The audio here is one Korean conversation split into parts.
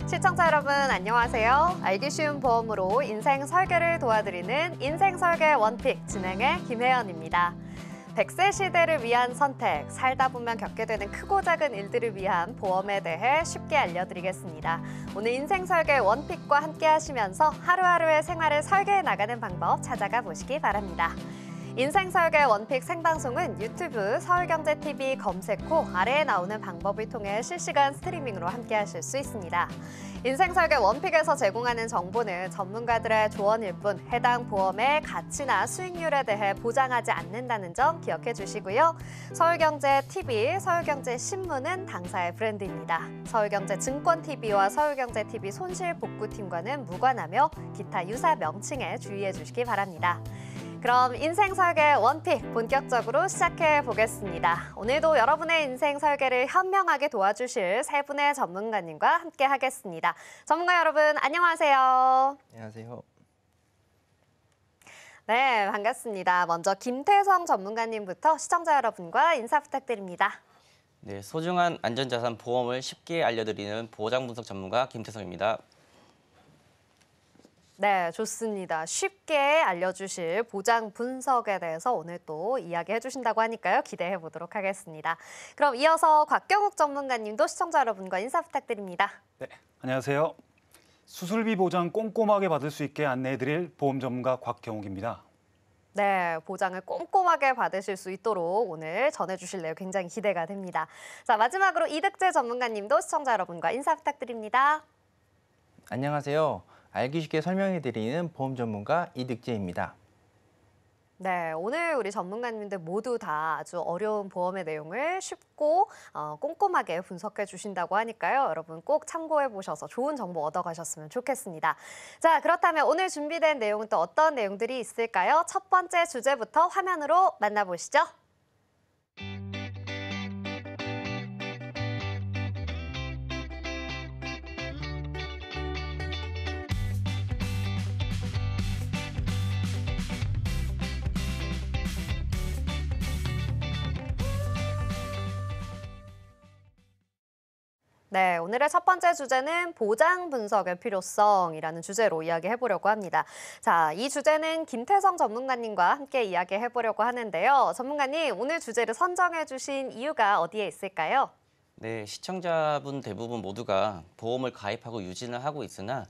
시청자 여러분 안녕하세요. 알기 쉬운 보험으로 인생 설계를 도와드리는 인생 설계 원픽 진행의 김혜연입니다. 100세 시대를 위한 선택, 살다 보면 겪게 되는 크고 작은 일들을 위한 보험에 대해 쉽게 알려드리겠습니다. 오늘 인생 설계 원픽과 함께 하시면서 하루하루의 생활을 설계해 나가는 방법 찾아가 보시기 바랍니다. 인생 설계 원픽 생방송은 유튜브 서울경제TV 검색 후 아래에 나오는 방법을 통해 실시간 스트리밍으로 함께 하실 수 있습니다. 인생 설계 원픽에서 제공하는 정보는 전문가들의 조언일 뿐 해당 보험의 가치나 수익률에 대해 보장하지 않는다는 점 기억해 주시고요. 서울경제TV, 서울경제신문은 당사의 브랜드입니다. 서울경제증권TV와 서울경제TV 손실복구팀과는 무관하며 기타 유사 명칭에 주의해 주시기 바랍니다. 그럼 인생 설계 원픽 본격적으로 시작해 보겠습니다. 오늘도 여러분의 인생 설계를 현명하게 도와주실 세 분의 전문가님과 함께 하겠습니다. 전문가 여러분 안녕하세요. 안녕하세요. 네, 반갑습니다. 먼저 김태성 전문가님부터 시청자 여러분과 인사 부탁드립니다. 네, 소중한 안전자산 보험을 쉽게 알려드리는 보장 분석 전문가 김태성입니다. 네, 좋습니다. 쉽게 알려주실 보장 분석에 대해서 오늘 또 이야기해 주신다고 하니까요. 기대해 보도록 하겠습니다. 그럼 이어서 곽경욱 전문가님도 시청자 여러분과 인사 부탁드립니다. 네, 안녕하세요. 수술비 보장 꼼꼼하게 받을 수 있게 안내해드릴 보험 전문가 곽경욱입니다. 네, 보장을 꼼꼼하게 받으실 수 있도록 오늘 전해주실 내용 굉장히 기대가 됩니다. 자, 마지막으로 이득재 전문가님도 시청자 여러분과 인사 부탁드립니다. 안녕하세요. 알기 쉽게 설명해드리는 보험 전문가 이득재입니다. 네, 오늘 우리 전문가님들 모두 다 아주 어려운 보험의 내용을 쉽고 꼼꼼하게 분석해 주신다고 하니까요. 여러분 꼭 참고해 보셔서 좋은 정보 얻어가셨으면 좋겠습니다. 자, 그렇다면 오늘 준비된 내용은 또 어떤 내용들이 있을까요? 첫 번째 주제부터 화면으로 만나보시죠. 네, 오늘의 첫 번째 주제는 보장 분석의 필요성이라는 주제로 이야기해 보려고 합니다. 자, 이 주제는 김태성 전문가님과 함께 이야기해 보려고 하는데요. 전문가님, 오늘 주제를 선정해 주신 이유가 어디에 있을까요? 네, 시청자분 대부분 모두가 보험을 가입하고 유지는 하고 있으나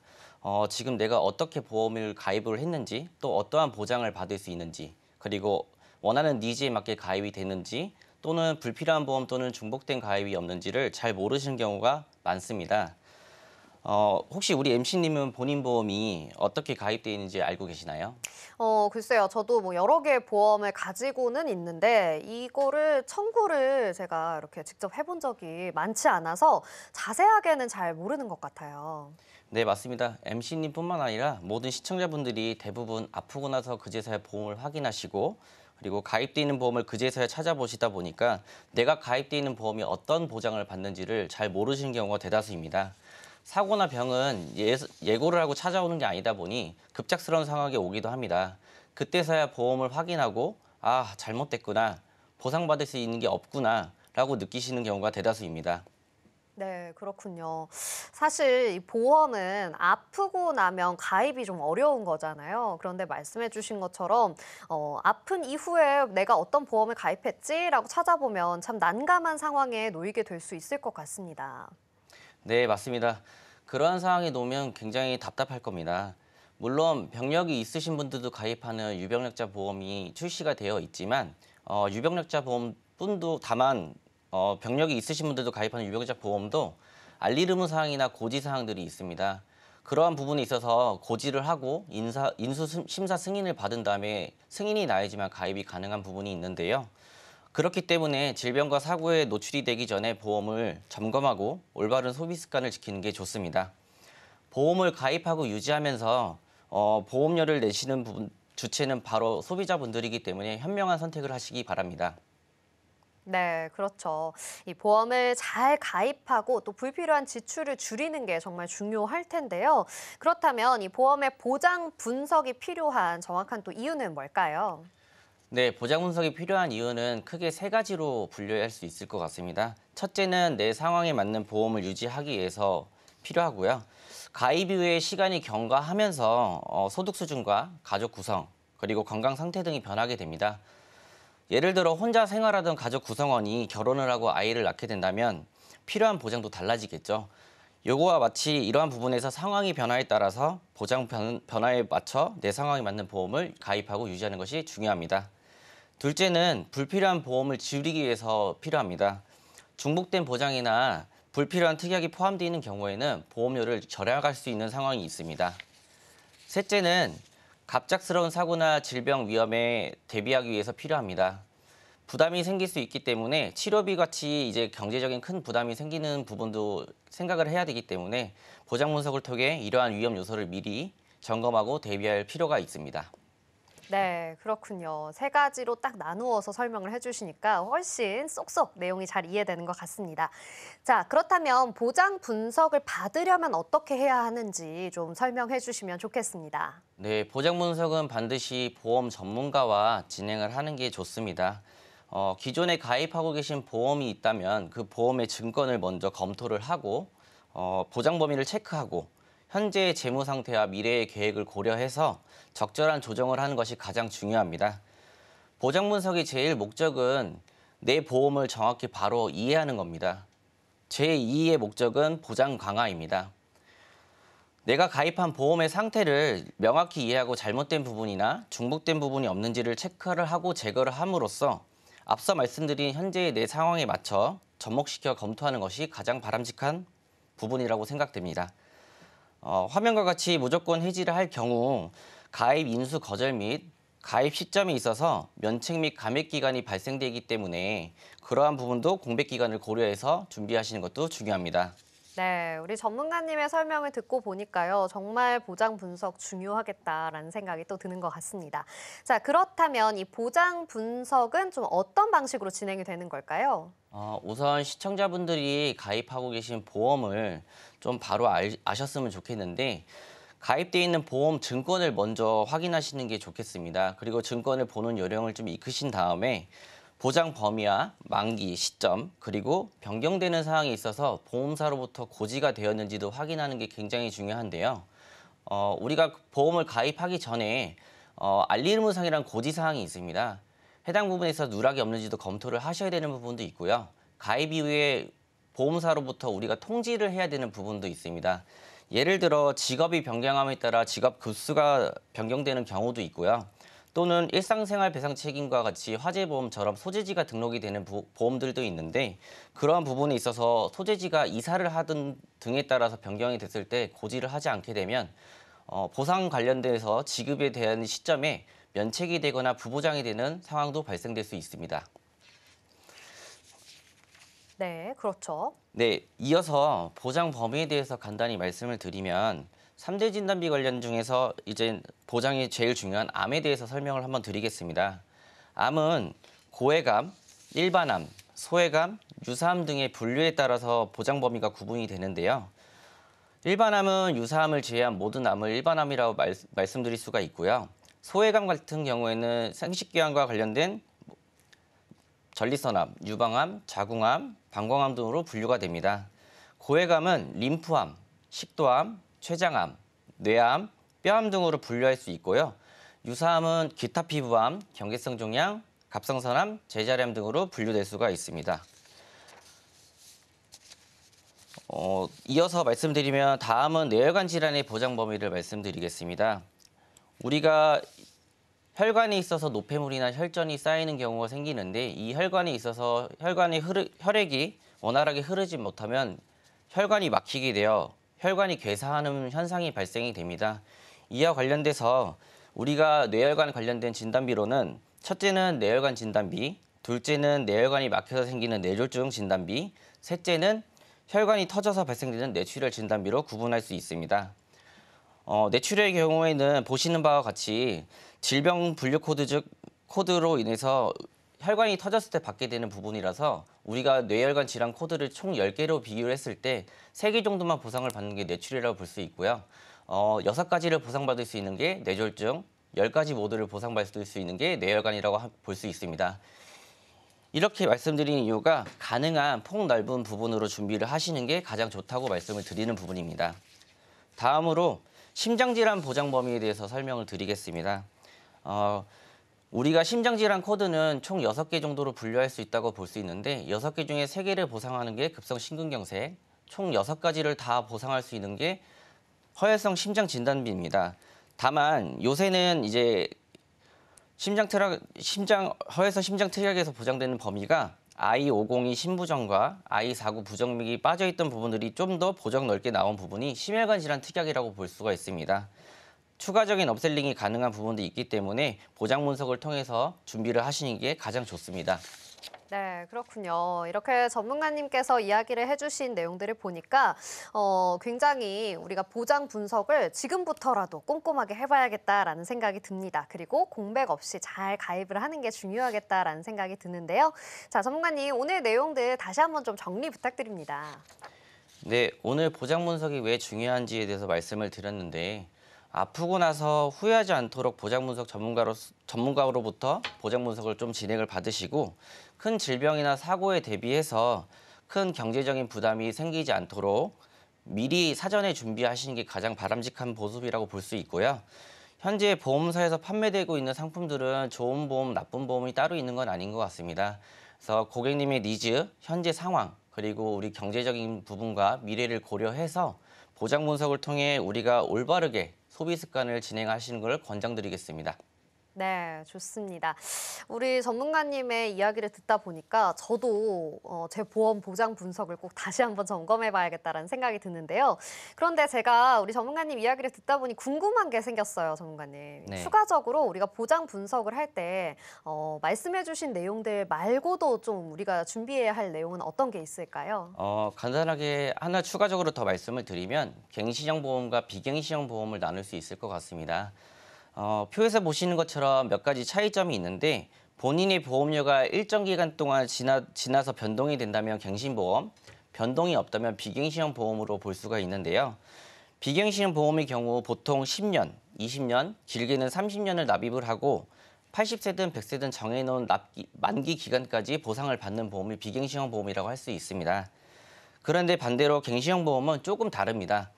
지금 내가 어떻게 보험을 가입을 했는지 또 어떠한 보장을 받을 수 있는지 그리고 원하는 니즈에 맞게 가입이 되는지 또는 불필요한 보험 또는 중복된 가입이 없는지를 잘 모르시는 경우가 많습니다. 혹시 우리 MC님은 본인 보험이 어떻게 가입되어 있는지 알고 계시나요? 글쎄요. 저도 뭐 여러 개의 보험을 가지고는 있는데 이거를 청구를 제가 이렇게 직접 해본 적이 많지 않아서 자세하게는 잘 모르는 것 같아요. 네, 맞습니다. MC님뿐만 아니라 모든 시청자분들이 대부분 아프고 나서 그제서야 보험을 확인하시고 그리고 가입돼 있는 보험을 그제서야 찾아보시다 보니까 내가 가입돼 있는 보험이 어떤 보장을 받는지를 잘 모르시는 경우가 대다수입니다. 사고나 병은 예고를 하고 찾아오는 게 아니다 보니 급작스러운 상황이 오기도 합니다. 그때서야 보험을 확인하고 아, 잘못됐구나, 보상받을 수 있는 게 없구나 라고 느끼시는 경우가 대다수입니다. 네, 그렇군요. 사실 이 보험은 아프고 나면 가입이 좀 어려운 거잖아요. 그런데 말씀해 주신 것처럼 아픈 이후에 내가 어떤 보험을 가입했지라고 찾아보면 참 난감한 상황에 놓이게 될 수 있을 것 같습니다. 네, 맞습니다. 그러한 상황에 놓으면 굉장히 답답할 겁니다. 물론 병력이 있으신 분들도 가입하는 유병력자 보험이 출시가 되어 있지만 유병력자 보험뿐도 다만 병력이 있으신 분들도 가입하는 유병자 보험도 알리르무 사항이나 고지 사항들이 있습니다. 그러한 부분에 있어서 고지를 하고 인수 심사 승인을 받은 다음에 승인이 나야지만 가입이 가능한 부분이 있는데요. 그렇기 때문에 질병과 사고에 노출이 되기 전에 보험을 점검하고 올바른 소비 습관을 지키는 게 좋습니다. 보험을 가입하고 유지하면서 보험료를 내시는 주체는 바로 소비자분들이기 때문에 현명한 선택을 하시기 바랍니다. 네, 그렇죠. 이 보험을 잘 가입하고 또 불필요한 지출을 줄이는 게 정말 중요할 텐데요. 그렇다면 이 보험의 보장 분석이 필요한 정확한 또 이유는 뭘까요? 네, 보장 분석이 필요한 이유는 크게 세 가지로 분류할 수 있을 것 같습니다. 첫째는 내 상황에 맞는 보험을 유지하기 위해서 필요하고요. 가입 이후에 시간이 경과하면서 소득 수준과 가족 구성, 그리고 건강 상태 등이 변하게 됩니다. 예를 들어 혼자 생활하던 가족 구성원이 결혼을 하고 아이를 낳게 된다면 필요한 보장도 달라지겠죠. 요거와 마치 이러한 부분에서 상황이 변화에 따라서 보장 변화에 맞춰 내 상황에 맞는 보험을 가입하고 유지하는 것이 중요합니다. 둘째는 불필요한 보험을 줄이기 위해서 필요합니다. 중복된 보장이나 불필요한 특약이 포함되어 있는 경우에는 보험료를 절약할 수 있는 상황이 있습니다. 셋째는 갑작스러운 사고나 질병 위험에 대비하기 위해서 필요합니다. 부담이 생길 수 있기 때문에 치료비 같이 이제 경제적인 큰 부담이 생기는 부분도 생각을 해야 되기 때문에 보장 분석을 통해 이러한 위험 요소를 미리 점검하고 대비할 필요가 있습니다. 네, 그렇군요. 세 가지로 딱 나누어서 설명을 해주시니까 훨씬 쏙쏙 내용이 잘 이해되는 것 같습니다. 자, 그렇다면 보장 분석을 받으려면 어떻게 해야 하는지 좀 설명해 주시면 좋겠습니다. 네, 보장 분석은 반드시 보험 전문가와 진행을 하는 게 좋습니다. 기존에 가입하고 계신 보험이 있다면 그 보험의 증권을 먼저 검토를 하고 보장 범위를 체크하고 현재의 재무 상태와 미래의 계획을 고려해서 적절한 조정을 하는 것이 가장 중요합니다. 보장 분석의 제일 목적은 내 보험을 정확히 바로 이해하는 겁니다. 제2의 목적은 보장 강화입니다. 내가 가입한 보험의 상태를 명확히 이해하고 잘못된 부분이나 중복된 부분이 없는지를 체크를 하고 제거를 함으로써 앞서 말씀드린 현재의 내 상황에 맞춰 접목시켜 검토하는 것이 가장 바람직한 부분이라고 생각됩니다. 화면과 같이 무조건 해지를 할 경우 가입 인수 거절 및 가입 시점에 있어서 면책 및 감액 기간이 발생되기 때문에 그러한 부분도 공백 기간을 고려해서 준비하시는 것도 중요합니다. 네, 우리 전문가님의 설명을 듣고 보니까요. 정말 보장 분석 중요하겠다라는 생각이 또 드는 것 같습니다. 자, 그렇다면 이 보장 분석은 좀 어떤 방식으로 진행이 되는 걸까요? 우선 시청자분들이 가입하고 계신 보험을 좀 바로 아셨으면 좋겠는데 가입되어 있는 보험 증권을 먼저 확인하시는 게 좋겠습니다. 그리고 증권을 보는 요령을 좀 익히신 다음에 보장 범위와 만기, 시점, 그리고 변경되는 사항에 있어서 보험사로부터 고지가 되었는지도 확인하는 게 굉장히 중요한데요. 우리가 보험을 가입하기 전에 알림의무상이라는 고지사항이 있습니다. 해당 부분에서 누락이 없는지도 검토를 하셔야 되는 부분도 있고요. 가입 이후에 보험사로부터 우리가 통지를 해야 되는 부분도 있습니다. 예를 들어 직업이 변경함에 따라 직업 급수가 변경되는 경우도 있고요. 또는 일상생활 배상 책임과 같이 화재보험처럼 소재지가 등록이 되는 보험들도 있는데 그러한 부분에 있어서 소재지가 이사를 하든 등에 따라서 변경이 됐을 때 고지를 하지 않게 되면 보상 관련돼서 지급에 대한 시점에 면책이 되거나 부보장이 되는 상황도 발생될 수 있습니다. 네, 그렇죠. 네, 이어서 보장 범위에 대해서 간단히 말씀을 드리면 3대 진단비 관련 중에서 이제 보장이 제일 중요한 암에 대해서 설명을 한번 드리겠습니다. 암은 고해감, 일반암, 소해감, 유사암 등의 분류에 따라서 보장 범위가 구분이 되는데요. 일반암은 유사암을 제외한 모든 암을 일반암이라고 말씀드릴 수가 있고요. 소해감 같은 경우에는 생식기관과 관련된 전립선암, 유방암, 자궁암, 방광암 등으로 분류가 됩니다. 고해감은 림프암, 식도암, 췌장암, 뇌암, 뼈암 등으로 분류할 수 있고요. 유사암은 기타 피부암, 경계성 종양, 갑상선암, 제자리암 등으로 분류될 수가 있습니다. 이어서 말씀드리면 다음은 뇌혈관 질환의 보장 범위를 말씀드리겠습니다. 우리가 혈관에 있어서 노폐물이나 혈전이 쌓이는 경우가 생기는데 이 혈관에 있어서 혈액이 원활하게 흐르지 못하면 혈관이 막히게 되어 혈관이 괴사하는 현상이 발생이 됩니다. 이와 관련돼서 우리가 뇌혈관 관련된 진단비로는 첫째는 뇌혈관 진단비, 둘째는 뇌혈관이 막혀서 생기는 뇌졸중 진단비, 셋째는 혈관이 터져서 발생되는 뇌출혈 진단비로 구분할 수 있습니다. 뇌출혈의 경우에는 보시는 바와 같이 질병 분류 코드로 인해서 혈관이 터졌을 때 받게 되는 부분이라서 우리가 뇌혈관 질환 코드를 총 10개로 비교를 했을 때 3개 정도만 보상을 받는 게 뇌출혈이라고 볼 수 있고요. 6가지를 보상받을 수 있는 게 뇌졸중, 10가지 모두를 보상받을 수 있는 게 뇌혈관이라고 볼 수 있습니다. 이렇게 말씀드리는 이유가 가능한 폭넓은 부분으로 준비를 하시는 게 가장 좋다고 말씀을 드리는 부분입니다. 다음으로 심장질환 보장 범위에 대해서 설명을 드리겠습니다. 우리가 심장질환 코드는 총 6개 정도로 분류할 수 있다고 볼 수 있는데 6개 중에 3개를 보상하는 게 급성 심근경색, 총 6가지를 다 보상할 수 있는 게 허혈성 심장 진단비입니다. 다만 요새는 이제 허혈성 심장 트랙에서 보장되는 범위가 I502 심부정과 I49 부정맥이 빠져있던 부분들이 좀 더 보정 넓게 나온 부분이 심혈관 질환 특약이라고 볼 수가 있습니다. 추가적인 업셀링이 가능한 부분도 있기 때문에 보장 분석을 통해서 준비를 하시는 게 가장 좋습니다. 네, 그렇군요. 이렇게 전문가님께서 이야기를 해주신 내용들을 보니까 굉장히 우리가 보장 분석을 지금부터라도 꼼꼼하게 해봐야겠다라는 생각이 듭니다. 그리고 공백 없이 잘 가입을 하는 게 중요하겠다라는 생각이 드는데요. 자, 전문가님 오늘 내용들 다시 한번 좀 정리 부탁드립니다. 네, 오늘 보장 분석이 왜 중요한지에 대해서 말씀을 드렸는데 아프고 나서 후회하지 않도록 보장 분석 전문가로부터 보장 분석을 좀 진행을 받으시고 큰 질병이나 사고에 대비해서 큰 경제적인 부담이 생기지 않도록 미리 사전에 준비하시는 게 가장 바람직한 모습이라고 볼 수 있고요. 현재 보험사에서 판매되고 있는 상품들은 좋은 보험, 나쁜 보험이 따로 있는 건 아닌 것 같습니다. 그래서 고객님의 니즈, 현재 상황, 그리고 우리 경제적인 부분과 미래를 고려해서 보장 분석을 통해 우리가 올바르게 소비 습관을 진행하시는 걸 권장드리겠습니다. 네, 좋습니다. 우리 전문가님의 이야기를 듣다 보니까 저도 제 보험 보장 분석을 꼭 다시 한번 점검해 봐야겠다라는 생각이 드는데요. 그런데 제가 우리 전문가님 이야기를 듣다 보니 궁금한 게 생겼어요, 전문가님. 네. 추가적으로 우리가 보장 분석을 할 때 말씀해 주신 내용들 말고도 좀 우리가 준비해야 할 내용은 어떤 게 있을까요? 간단하게 하나 추가적으로 더 말씀을 드리면 갱신형 보험과 비갱신형 보험을 나눌 수 있을 것 같습니다. 표에서 보시는 것처럼 몇 가지 차이점이 있는데 본인의 보험료가 일정 기간 동안 지나서 변동이 된다면 갱신보험, 변동이 없다면 비갱신형 보험으로 볼 수가 있는데요. 비갱신형 보험의 경우 보통 10년, 20년, 길게는 30년을 납입을 하고 80세든 100세든 정해놓은 만기 기간까지 보상을 받는 보험이 비갱신형 보험이라고 할 수 있습니다. 그런데 반대로 갱신형 보험은 조금 다릅니다.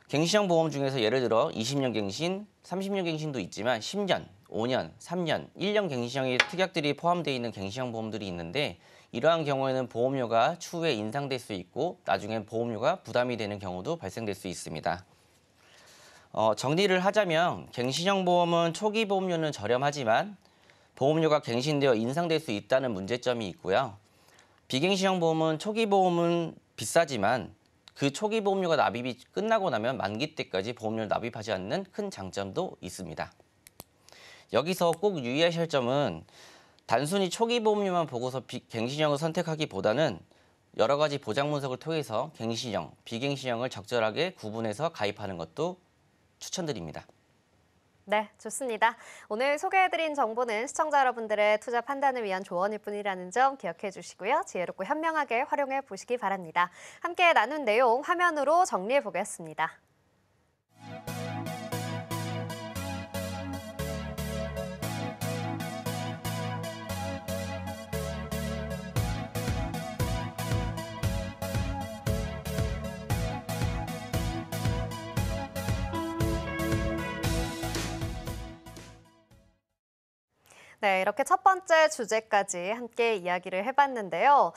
갱신형 보험 중에서 예를 들어 20년 갱신, 30년 갱신도 있지만 10년, 5년, 3년, 1년 갱신형의 특약들이 포함되어 있는 갱신형 보험들이 있는데 이러한 경우에는 보험료가 추후에 인상될 수 있고 나중엔 보험료가 부담이 되는 경우도 발생될 수 있습니다. 정리를 하자면 갱신형 보험은 초기 보험료는 저렴하지만 보험료가 갱신되어 인상될 수 있다는 문제점이 있고요. 비갱신형 보험은 초기 보험은 비싸지만 그 초기 보험료가 납입이 끝나고 나면 만기 때까지 보험료를 납입하지 않는 큰 장점도 있습니다. 여기서 꼭 유의하실 점은 단순히 초기 보험료만 보고서 갱신형을 선택하기보다는 여러 가지 보장 분석을 통해서 갱신형, 비갱신형을 적절하게 구분해서 가입하는 것도 추천드립니다. 네, 좋습니다. 오늘 소개해드린 정보는 시청자 여러분들의 투자 판단을 위한 조언일 뿐이라는 점 기억해 주시고요. 지혜롭고 현명하게 활용해 보시기 바랍니다. 함께 나눈 내용 화면으로 정리해 보겠습니다. 네, 이렇게 첫 번째 주제까지 함께 이야기를 해봤는데요.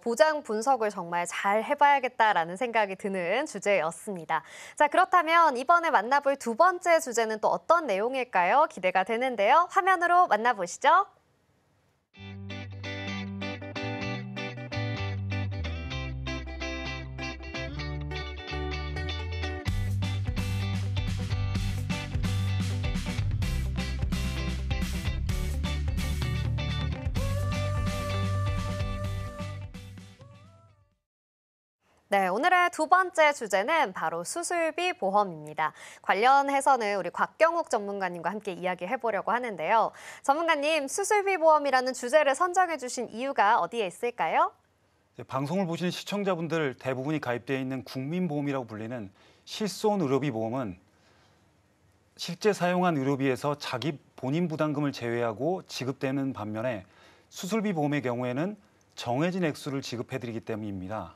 보장 분석을 정말 잘 해봐야겠다라는 생각이 드는 주제였습니다. 자, 그렇다면 이번에 만나볼 두 번째 주제는 또 어떤 내용일까요? 기대가 되는데요. 화면으로 만나보시죠. 네, 오늘의 두 번째 주제는 바로 수술비 보험입니다. 관련해서는 우리 곽경욱 전문가님과 함께 이야기해 보려고 하는데요. 전문가님, 수술비 보험이라는 주제를 선정해 주신 이유가 어디에 있을까요? 방송을 보시는 시청자분들 대부분이 가입되어 있는 국민보험이라고 불리는 실손 의료비 보험은 실제 사용한 의료비에서 자기 본인 부담금을 제외하고 지급되는 반면에 수술비 보험의 경우에는 정해진 액수를 지급해드리기 때문입니다.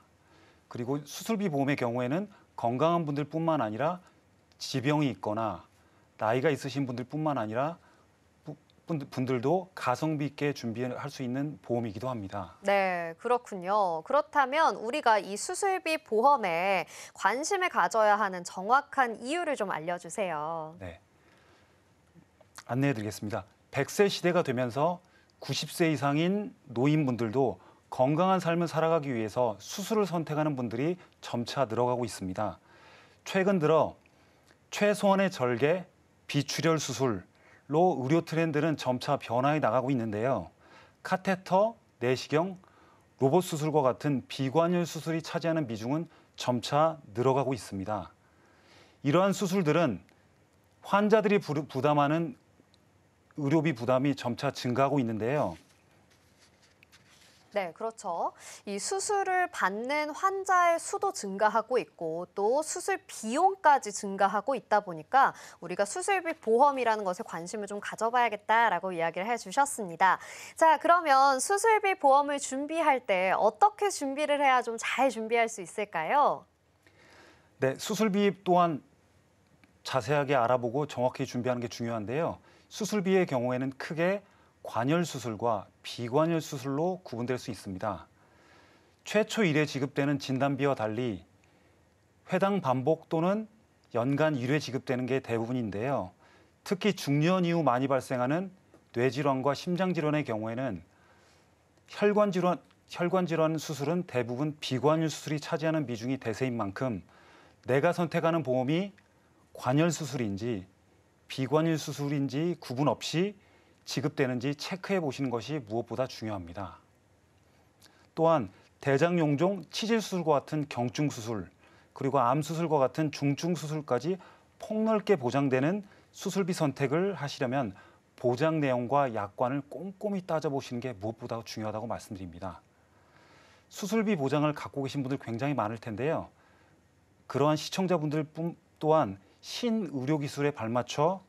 그리고 수술비 보험의 경우에는 건강한 분들뿐만 아니라 지병이 있거나 나이가 있으신 분들뿐만 아니라 분들도 가성비 있게 준비할 수 있는 보험이기도 합니다. 네, 그렇군요. 그렇다면 우리가 이 수술비 보험에 관심을 가져야 하는 정확한 이유를 좀 알려주세요. 네, 안내해드리겠습니다. 100세 시대가 되면서 90세 이상인 노인분들도 건강한 삶을 살아가기 위해서 수술을 선택하는 분들이 점차 늘어가고 있습니다. 최근 들어 최소한의 절개, 비출혈 수술로 의료 트렌드는 점차 변화해 나가고 있는데요. 카테터, 내시경, 로봇 수술과 같은 비관절 수술이 차지하는 비중은 점차 늘어가고 있습니다. 이러한 수술들은 환자들이 부담하는 의료비 부담이 점차 증가하고 있는데요. 네, 그렇죠. 이 수술을 받는 환자의 수도 증가하고 있고 또 수술 비용까지 증가하고 있다 보니까 우리가 수술비 보험이라는 것에 관심을 좀 가져봐야겠다라고 이야기를 해주셨습니다. 자, 그러면 수술비 보험을 준비할 때 어떻게 준비를 해야 좀 잘 준비할 수 있을까요? 네, 수술비 또한 자세하게 알아보고 정확히 준비하는 게 중요한데요. 수술비의 경우에는 크게 관열 수술과 비관열 수술로 구분될 수 있습니다. 최초 1회 지급되는 진단비와 달리 회당 반복 또는 연간 1회 지급되는 게 대부분인데요. 특히 중년 이후 많이 발생하는 뇌질환과 심장질환의 경우에는 혈관질환 수술은 대부분 비관열 수술이 차지하는 비중이 대세인 만큼 내가 선택하는 보험이 관열 수술인지 비관열 수술인지 구분 없이 지급되는지 체크해 보시는 것이 무엇보다 중요합니다. 또한 대장용종 치질 수술과 같은 경중 수술, 그리고 암 수술과 같은 중증 수술까지 폭넓게 보장되는 수술비 선택을 하시려면 보장 내용과 약관을 꼼꼼히 따져보시는 게 무엇보다 중요하다고 말씀드립니다. 수술비 보장을 갖고 계신 분들 굉장히 많을 텐데요. 그러한 시청자분들 또한 신의료 기술에 발맞춰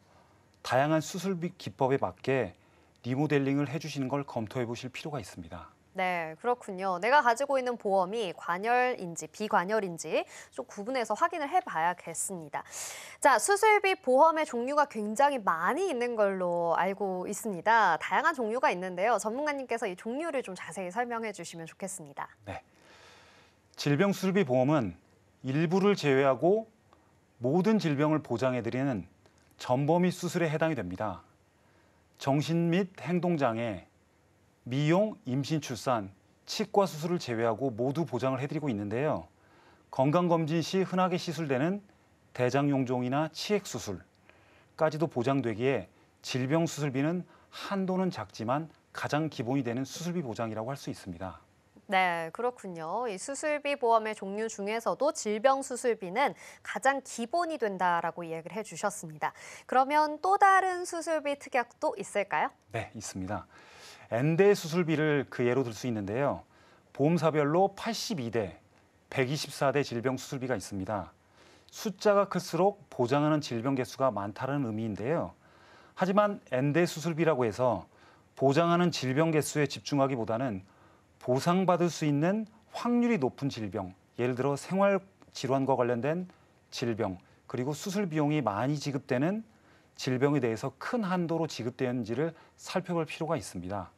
다양한 수술비 기법에 맞게 리모델링을 해주시는 걸 검토해 보실 필요가 있습니다. 네, 그렇군요. 내가 가지고 있는 보험이 관열인지 비관열인지 좀 구분해서 확인을 해봐야겠습니다. 자, 수술비 보험의 종류가 굉장히 많이 있는 걸로 알고 있습니다. 다양한 종류가 있는데요. 전문가님께서 이 종류를 좀 자세히 설명해 주시면 좋겠습니다. 네, 질병수술비 보험은 일부를 제외하고 모든 질병을 보장해드리는 전범위 수술에 해당이 됩니다. 정신 및 행동장애, 미용, 임신, 출산, 치과 수술을 제외하고 모두 보장을 해드리고 있는데요. 건강검진 시 흔하게 시술되는 대장용종이나 치액수술까지도 보장되기에 질병수술비는 한도는 작지만 가장 기본이 되는 수술비 보장이라고 할 수 있습니다. 네, 그렇군요. 이 수술비 보험의 종류 중에서도 질병 수술비는 가장 기본이 된다라고 이야기를 해주셨습니다. 그러면 또 다른 수술비 특약도 있을까요? 네, 있습니다. N대 수술비를 그 예로 들 수 있는데요. 보험사별로 82대, 124대 질병 수술비가 있습니다. 숫자가 클수록 보장하는 질병 개수가 많다는 의미인데요. 하지만 N대 수술비라고 해서 보장하는 질병 개수에 집중하기보다는 보상받을 수 있는 확률이 높은 질병, 예를 들어 생활질환과 관련된 질병, 그리고 수술 비용이 많이 지급되는 질병에 대해서 큰 한도로 지급되는지를 살펴볼 필요가 있습니다.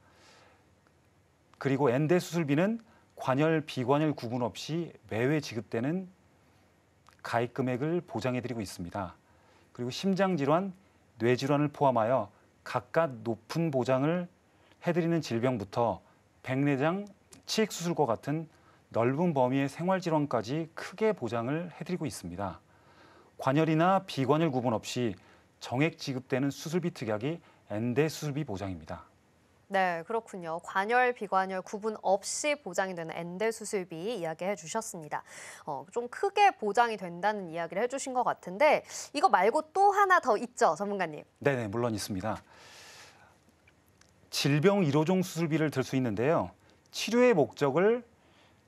그리고 N대 수술비는 관열, 비관열 구분 없이 매회 지급되는 가입 금액을 보장해드리고 있습니다. 그리고 심장질환, 뇌질환을 포함하여 각각 높은 보장을 해드리는 질병부터 백내장, 치액수술과 같은 넓은 범위의 생활질환까지 크게 보장을 해드리고 있습니다. 관열이나 비관열 구분 없이 정액 지급되는 수술비 특약이 N대 수술비 보장입니다. 네, 그렇군요. 관열, 비관열 구분 없이 보장이 되는 N대 수술비 이야기해 주셨습니다. 좀 크게 보장이 된다는 이야기를 해주신 것 같은데 이거 말고 또 하나 더 있죠, 전문가님? 네, 물론 있습니다. 질병 1호종 수술비를 들 수 있는데요. 치료의 목적을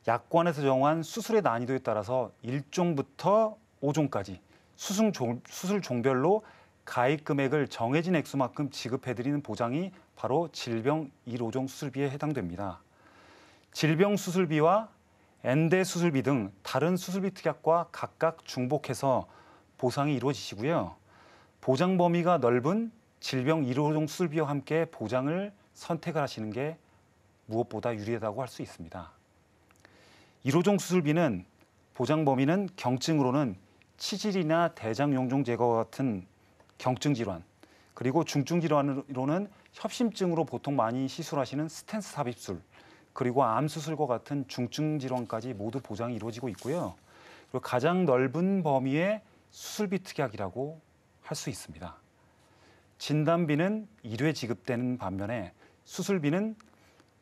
약관에서 정한 수술의 난이도에 따라서 1종부터 5종까지 수술 종별로 가입 금액을 정해진 액수만큼 지급해드리는 보장이 바로 질병 1호종 수술비에 해당됩니다. 질병 수술비와 엔대 수술비 등 다른 수술비 특약과 각각 중복해서 보상이 이루어지시고요. 보장 범위가 넓은 질병 1호종 수술비와 함께 보장을 선택을 하시는 게 무엇보다 유리하다고 할 수 있습니다. 1호종 수술비는 보장 범위는 경증으로는 치질이나 대장 용종 제거 같은 경증 질환, 그리고 중증 질환으로는 협심증으로 보통 많이 시술하시는 스텐스 삽입술, 그리고 암 수술과 같은 중증 질환까지 모두 보장이 이루어지고 있고요. 그리고 가장 넓은 범위의 수술비 특약이라고 할 수 있습니다. 진단비는 1회 지급되는 반면에 수술비는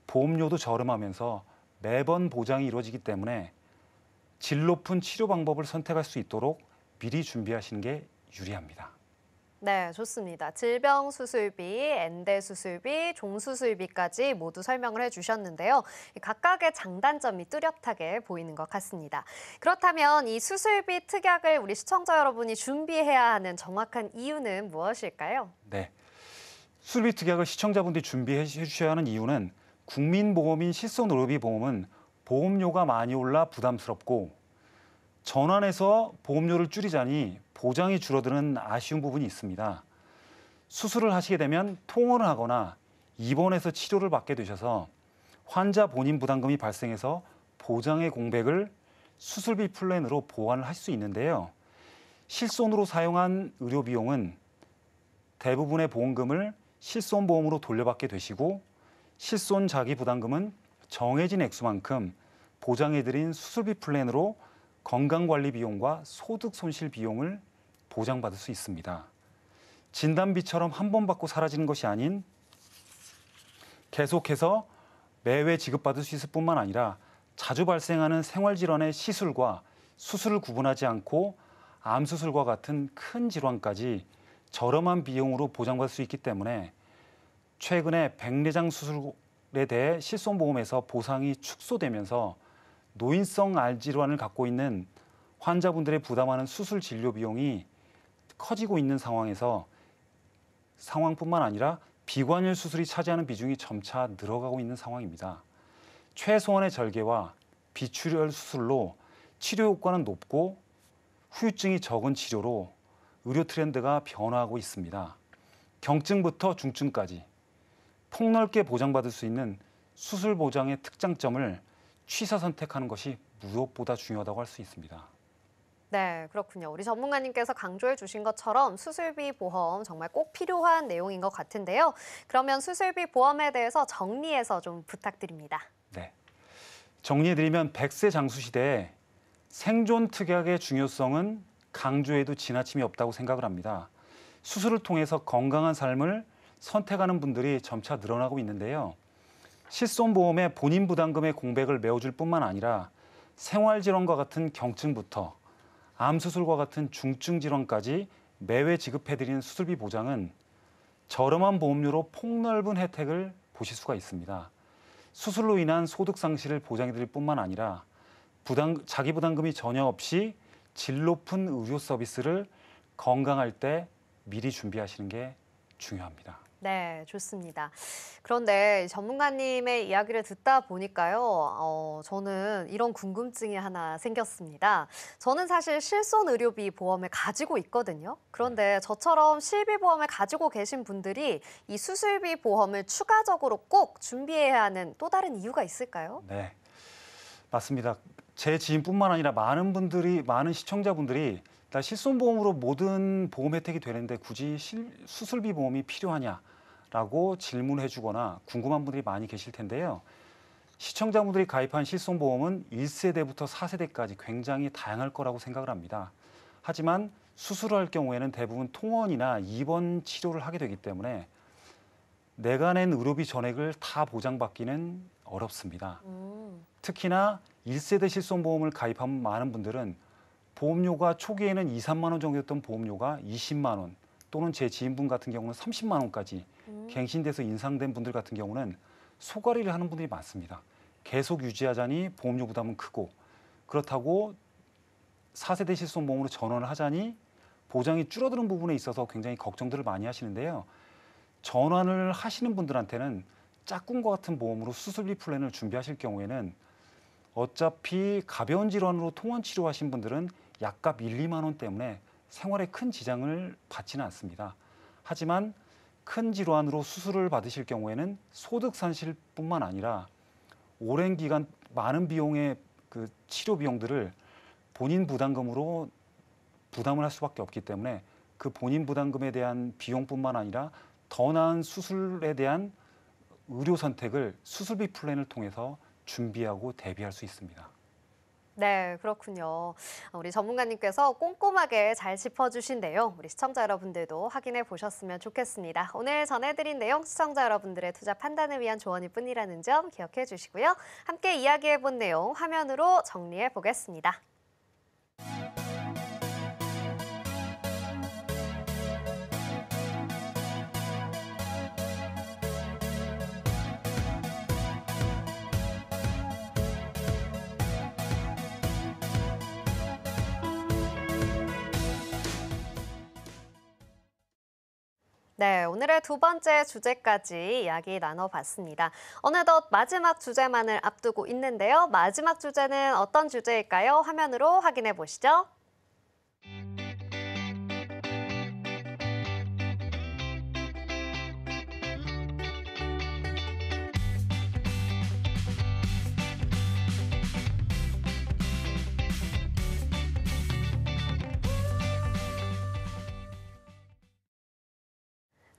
보험료도 저렴하면서 매번 보장이 이루어지기 때문에 질 높은 치료 방법을 선택할 수 있도록 미리 준비하시는 게 유리합니다. 네, 좋습니다. 질병 수술비, 엔대 수술비, 종수술비까지 모두 설명을 해주셨는데요. 각각의 장단점이 뚜렷하게 보이는 것 같습니다. 그렇다면 이 수술비 특약을 우리 시청자 여러분이 준비해야 하는 정확한 이유는 무엇일까요? 네, 수술비 특약을 시청자분들이 준비해 주셔야 하는 이유는 국민보험인 실손의료비 보험은 보험료가 많이 올라 부담스럽고 전환해서 보험료를 줄이자니 보장이 줄어드는 아쉬운 부분이 있습니다. 수술을 하시게 되면 통원을 하거나 입원해서 치료를 받게 되셔서 환자 본인 부담금이 발생해서 보장의 공백을 수술비 플랜으로 보완을 할 수 있는데요. 실손으로 사용한 의료 비용은 대부분의 보험금을 실손보험으로 돌려받게 되시고 실손 자기 부담금은 정해진 액수만큼 보장해드린 수술비 플랜으로 건강관리 비용과 소득 손실 비용을 보장받을 수 있습니다. 진단비처럼 한 번 받고 사라지는 것이 아닌 계속해서 매회 지급받을 수 있을 뿐만 아니라 자주 발생하는 생활질환의 시술과 수술을 구분하지 않고 암수술과 같은 큰 질환까지 저렴한 비용으로 보장받을 수 있기 때문에 최근에 백내장 수술에 대해 실손보험에서 보상이 축소되면서 노인성 알질환을 갖고 있는 환자분들의 부담하는 수술 진료 비용이 커지고 있는 상황뿐만 아니라 비관절 수술이 차지하는 비중이 점차 늘어가고 있는 상황입니다. 최소한의 절개와 비출혈 수술로 치료 효과는 높고 후유증이 적은 치료로 의료 트렌드가 변화하고 있습니다. 경증부터 중증까지 폭넓게 보장받을 수 있는 수술 보장의 특장점을 취사 선택하는 것이 무엇보다 중요하다고 할 수 있습니다. 네, 그렇군요. 우리 전문가님께서 강조해 주신 것처럼 수술비 보험 정말 꼭 필요한 내용인 것 같은데요. 그러면 수술비 보험에 대해서 정리해서 좀 부탁드립니다. 네, 정리해드리면 100세 장수 시대에 생존 특약의 중요성은 강조해도 지나침이 없다고 생각을 합니다. 수술을 통해서 건강한 삶을 선택하는 분들이 점차 늘어나고 있는데요. 실손보험의 본인 부담금의 공백을 메워줄 뿐만 아니라 생활질환과 같은 경증부터 암수술과 같은 중증 질환까지 매회 지급해드리는 수술비 보장은 저렴한 보험료로 폭넓은 혜택을 보실 수가 있습니다. 수술로 인한 소득 상실을 보장해드릴 뿐만 아니라 자기 부담금이 전혀 없이 질 높은 의료 서비스를 건강할 때 미리 준비하시는 게 중요합니다. 네, 좋습니다. 그런데 전문가님의 이야기를 듣다 보니까요, 저는 이런 궁금증이 하나 생겼습니다. 저는 사실 실손의료비 보험을 가지고 있거든요. 그런데 저처럼 실비보험을 가지고 계신 분들이 이 수술비 보험을 추가적으로 꼭 준비해야 하는 또 다른 이유가 있을까요? 네, 맞습니다. 제 지인뿐만 아니라 많은 시청자분들이 나 실손보험으로 모든 보험 혜택이 되는데 굳이 수술비 보험이 필요하냐라고 질문해 주거나 궁금한 분들이 많이 계실 텐데요. 시청자분들이 가입한 실손보험은 1세대부터 4세대까지 굉장히 다양할 거라고 생각을 합니다. 하지만 수술을 할 경우에는 대부분 통원이나 입원 치료를 하게 되기 때문에 내가 낸 의료비 전액을 다 보장받기는 어렵습니다. 특히나 1세대 실손보험을 가입한 많은 분들은 보험료가 초기에는 2, 3만 원 정도였던 보험료가 20만 원 또는 제 지인분 같은 경우는 30만 원까지 갱신돼서 인상된 분들 같은 경우는 소가리를 하는 분들이 많습니다. 계속 유지하자니 보험료 부담은 크고 그렇다고 4세대 실손보험으로 전환을 하자니 보장이 줄어드는 부분에 있어서 굉장히 걱정들을 많이 하시는데요. 전환을 하시는 분들한테는 짝꿍과 같은 보험으로 수술비 플랜을 준비하실 경우에는 어차피 가벼운 질환으로 통원 치료하신 분들은 약값 1, 2만 원 때문에 생활에 큰 지장을 받지는 않습니다. 하지만 큰 질환으로 수술을 받으실 경우에는 소득 산실뿐만 아니라 오랜 기간 많은 비용의 그 치료 비용들을 본인 부담금으로 부담을 할 수밖에 없기 때문에 그 본인 부담금에 대한 비용뿐만 아니라 더 나은 수술에 대한 의료 선택을 수술비 플랜을 통해서 준비하고 대비할 수 있습니다. 네, 그렇군요. 우리 전문가님께서 꼼꼼하게 잘 짚어주신 내용, 우리 시청자 여러분들도 확인해 보셨으면 좋겠습니다. 오늘 전해드린 내용, 시청자 여러분들의 투자 판단을 위한 조언일 뿐이라는 점 기억해 주시고요. 함께 이야기해 본 내용 화면으로 정리해 보겠습니다. 네, 오늘의 두 번째 주제까지 이야기 나눠봤습니다. 어느덧 마지막 주제만을 앞두고 있는데요. 마지막 주제는 어떤 주제일까요? 화면으로 확인해 보시죠.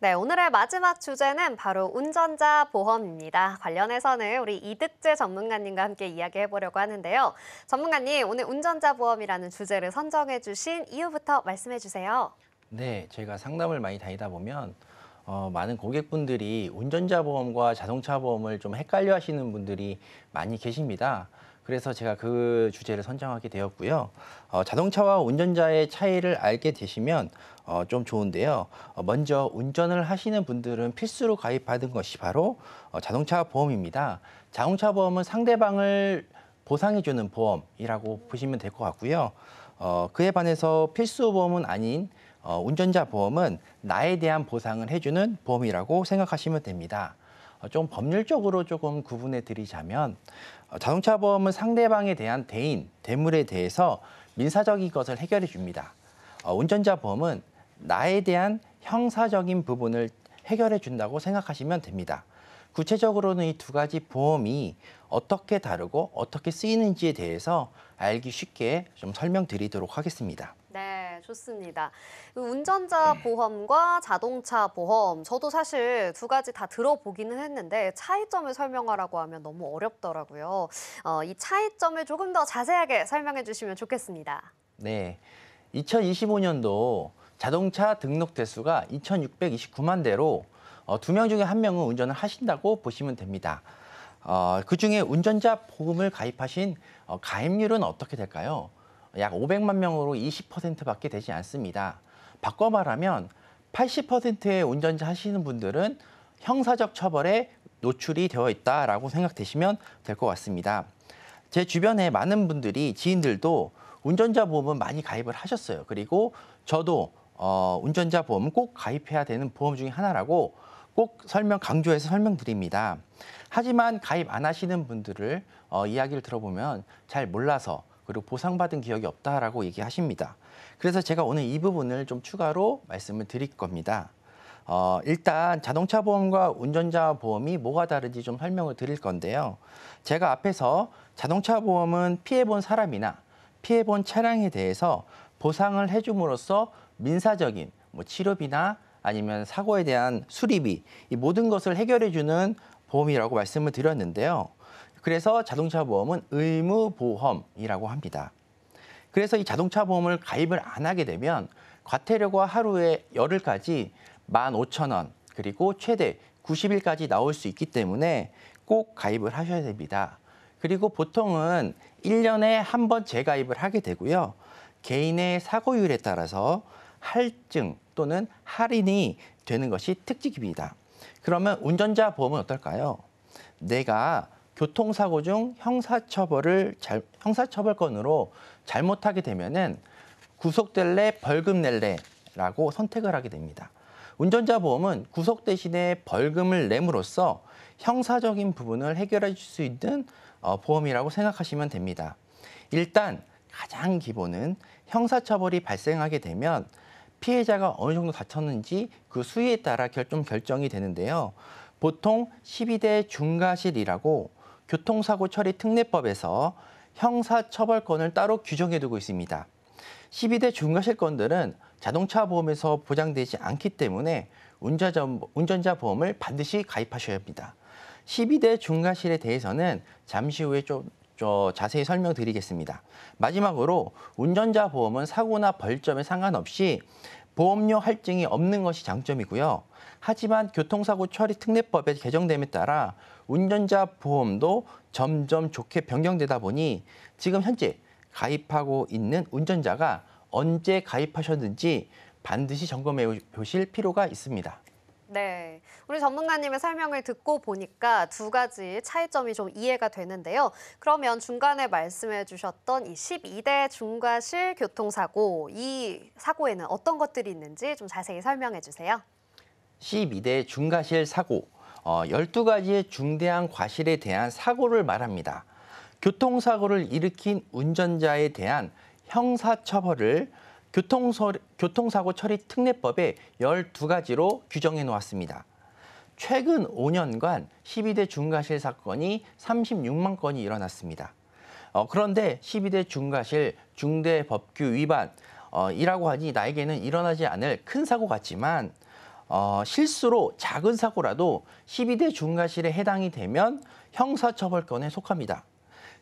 네, 오늘의 마지막 주제는 바로 운전자 보험입니다. 관련해서는 우리 이득재 전문가님과 함께 이야기해 보려고 하는데요. 전문가님, 오늘 운전자 보험이라는 주제를 선정해 주신 이유부터 말씀해 주세요. 네, 제가 상담을 많이 다니다 보면 많은 고객분들이 운전자 보험과 자동차 보험을 좀 헷갈려 하시는 분들이 많이 계십니다. 그래서 제가 그 주제를 선정하게 되었고요. 자동차와 운전자의 차이를 알게 되시면 좀 좋은데요. 먼저 운전을 하시는 분들은 필수로 가입하는 것이 바로 자동차 보험입니다. 자동차 보험은 상대방을 보상해주는 보험이라고 보시면 될 것 같고요. 그에 반해서 필수 보험은 아닌 운전자 보험은 나에 대한 보상을 해주는 보험이라고 생각하시면 됩니다. 좀 법률적으로 조금 구분해 드리자면 자동차 보험은 상대방에 대한 대인, 대물에 대해서 민사적인 것을 해결해 줍니다. 운전자 보험은 나에 대한 형사적인 부분을 해결해 준다고 생각하시면 됩니다. 구체적으로는 이 두 가지 보험이 어떻게 다르고 어떻게 쓰이는지에 대해서 알기 쉽게 좀 설명드리도록 하겠습니다. 네, 좋습니다. 운전자 보험과 자동차 보험, 저도 사실 두 가지 다 들어보기는 했는데 차이점을 설명하라고 하면 너무 어렵더라고요. 이 차이점을 조금 더 자세하게 설명해 주시면 좋겠습니다. 네, 2025년도 자동차 등록 대수가 2,629만 대로 2명 중에 1명은 운전을 하신다고 보시면 됩니다. 그중에 운전자 보험을 가입하신 가입률은 어떻게 될까요? 약 500만 명으로 20%밖에 되지 않습니다. 바꿔 말하면 80%의 운전자 하시는 분들은 형사적 처벌에 노출이 되어 있다라고 생각되시면 될 것 같습니다. 제 주변에 많은 분들이 지인들도 운전자 보험은 많이 가입을 하셨어요. 그리고 저도 운전자 보험은 꼭 가입해야 되는 보험 중에 하나라고 꼭 강조해서 설명드립니다. 하지만 가입 안 하시는 분들을 이야기를 들어보면 잘 몰라서 그리고 보상받은 기억이 없다라고 얘기하십니다. 그래서 제가 오늘 이 부분을 좀 추가로 말씀을 드릴 겁니다. 일단 자동차 보험과 운전자 보험이 뭐가 다른지 좀 설명을 드릴 건데요. 제가 앞에서 자동차 보험은 피해본 사람이나 피해본 차량에 대해서 보상을 해줌으로써 민사적인 치료비나 아니면 사고에 대한 수리비, 이 모든 것을 해결해주는 보험이라고 말씀을 드렸는데요. 그래서 자동차 보험은 의무보험이라고 합니다. 그래서 이 자동차 보험을 가입을 안 하게 되면 과태료가 하루에 열흘까지 15,000원 그리고 최대 90일까지 나올 수 있기 때문에 꼭 가입을 하셔야 됩니다. 그리고 보통은 1년에 한 번 재가입을 하게 되고요. 개인의 사고율에 따라서 할증 또는 할인이 되는 것이 특징입니다. 그러면 운전자 보험은 어떨까요? 내가 교통사고 중 형사처벌건으로 잘못하게 되면은 구속될래 벌금 낼래라고 선택을 하게 됩니다. 운전자 보험은 구속 대신에 벌금을 내므로써 형사적인 부분을 해결해 줄 수 있는 보험이라고 생각하시면 됩니다. 일단 가장 기본은 형사처벌이 발생하게 되면 피해자가 어느 정도 다쳤는지 그 수위에 따라 결정이 되는데요. 보통 12대 중과실이라고 교통사고 처리 특례법에서 형사처벌권을 따로 규정해 두고 있습니다. 12대 중과실 건들은 자동차 보험에서 보장되지 않기 때문에 운전자 보험을 반드시 가입하셔야 합니다. 12대 중과실에 대해서는 잠시 후에 좀 자세히 설명드리겠습니다. 마지막으로 운전자 보험은 사고나 벌점에 상관없이 보험료 할증이 없는 것이 장점이고요. 하지만 교통사고 처리 특례법에 개정됨에 따라 운전자 보험도 점점 좋게 변경되다 보니 지금 현재 가입하고 있는 운전자가 언제 가입하셨는지 반드시 점검해 보실 필요가 있습니다. 네, 우리 전문가님의 설명을 듣고 보니까 두 가지 차이점이 좀 이해가 되는데요. 그러면 중간에 말씀해 주셨던 이 12대 중과실 교통사고, 이 사고에는 어떤 것들이 있는지 좀 자세히 설명해 주세요. 12대 중과실 사고, 12가지의 중대한 과실에 대한 사고를 말합니다. 교통사고를 일으킨 운전자에 대한 형사처벌을 교통사고 처리 특례법에 12가지로 규정해 놓았습니다. 최근 5년간 12대 중과실 사건이 36만 건이 일어났습니다. 그런데 12대 중과실 중대법규 위반이라고 하니 나에게는 일어나지 않을 큰 사고 같지만 실수로 작은 사고라도 12대 중과실에 해당이 되면 형사처벌권에 속합니다.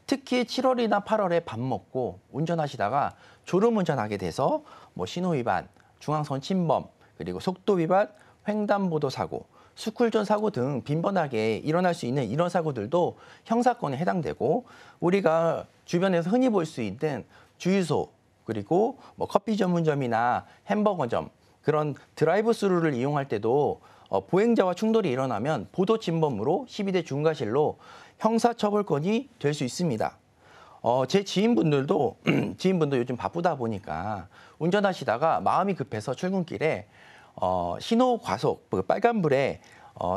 특히 7월이나 8월에 밥 먹고 운전하시다가 졸음운전하게 돼서 신호위반, 중앙선 침범, 그리고 속도위반, 횡단보도 사고, 스쿨존 사고 등 빈번하게 일어날 수 있는 이런 사고들도 형사권에 해당되고 우리가 주변에서 흔히 볼 수 있는 주유소, 그리고 커피 전문점이나 햄버거점, 그런 드라이브 스루를 이용할 때도 보행자와 충돌이 일어나면 보도 침범으로 12대 중과실로 형사처벌권이 될 수 있습니다. 제 지인분도 요즘 바쁘다 보니까 운전하시다가 마음이 급해서 출근길에 신호 과속, 빨간불에